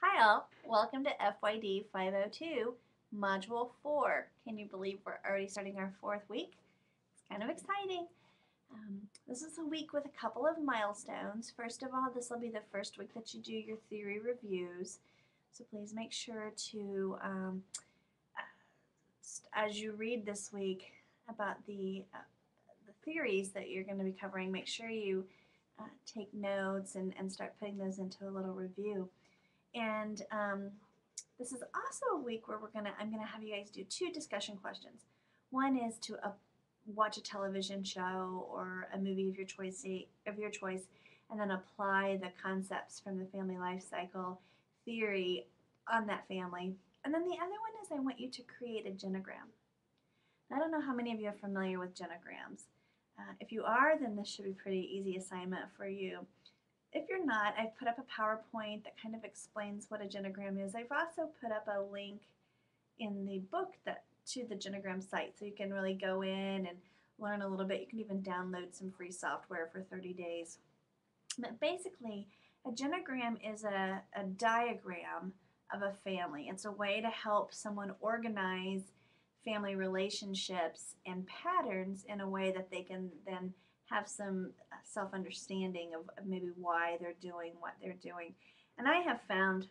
Hi all, welcome to FYD 502, Module 4. Can you believe we're already starting our fourth week? It's kind of exciting. This is a week with a couple of milestones. First of all, this will be the first week that you do your theory reviews. So please make sure to, as you read this week about the theories that you're going to be covering, make sure you take notes and start putting those into a little review. And this is also a week where I'm gonna have you guys do two discussion questions. One is to watch a television show or a movie of your choice, and then apply the concepts from the family life cycle theory on that family. And then the other one is I want you to create a genogram. I don't know how many of you are familiar with genograms. If you are, then this should be a pretty easy assignment for you. If you're not, I've put up a PowerPoint that kind of explains what a genogram is. I've also put up a link in the book to the genogram site, so you can really go in and learn a little bit. You can even download some free software for 30 days. But basically, a genogram is a diagram of a family. It's a way to help someone organize family relationships and patterns in a way that they can then have some self-understanding of maybe why they're doing what they're doing. And I have found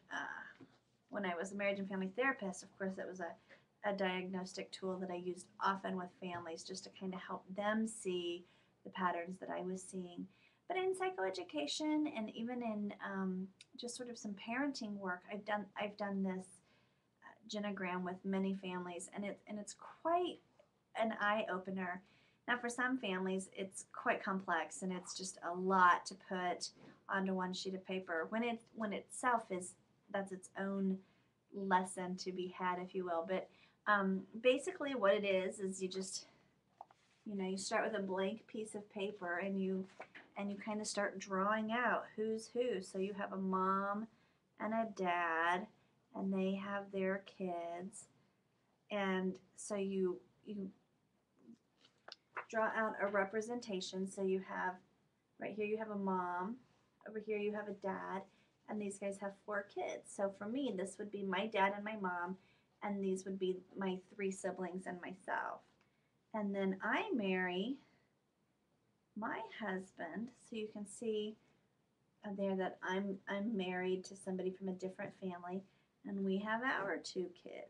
when I was a marriage and family therapist, of course, it was a diagnostic tool that I used often with families just to kind of help them see the patterns that I was seeing. But in psychoeducation and even in just sort of some parenting work, I've done this genogram with many families, and it's quite an eye-opener. Now, for some families, it's quite complex, and it's just a lot to put onto one sheet of paper. When itself that's its own lesson to be had, if you will. But basically, what it is you just you start with a blank piece of paper, and you kind of start drawing out who's who. So you have a mom and a dad, and they have their kids, and so you draw out a representation. So you have, right here you have a mom, over here you have a dad, and these guys have 4 kids. So for me, this would be my dad and my mom, and these would be my 3 siblings and myself. And then I marry my husband, so you can see there that I'm married to somebody from a different family, and we have our 2 kids.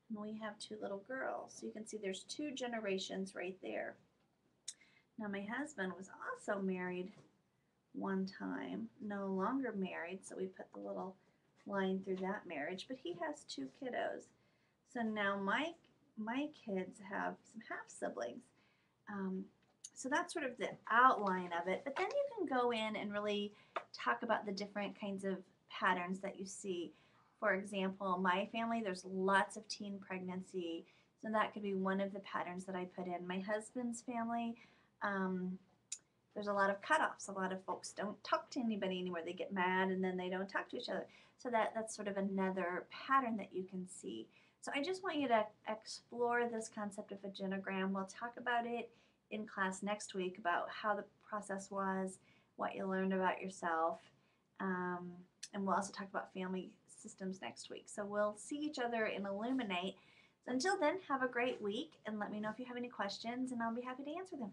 And we have 2 little girls. So you can see there's 2 generations right there. Now my husband was also married one time, no longer married, so we put the little line through that marriage, but he has 2 kiddos. So now my kids have some half siblings. So that's sort of the outline of it, but then you can go in and really talk about the different kinds of patterns that you see. For example, my family, there's lots of teen pregnancy, so that could be one of the patterns that I put in. My husband's family, there's a lot of cutoffs. A lot of folks don't talk to anybody anymore. They get mad and then they don't talk to each other. So that's sort of another pattern that you can see. So I just want you to explore this concept of a genogram. We'll talk about it in class next week about how the process was, what you learned about yourself, and we'll also talk about family systems next week. So we'll see each other in Illuminate. So until then, have a great week, and let me know if you have any questions, and I'll be happy to answer them.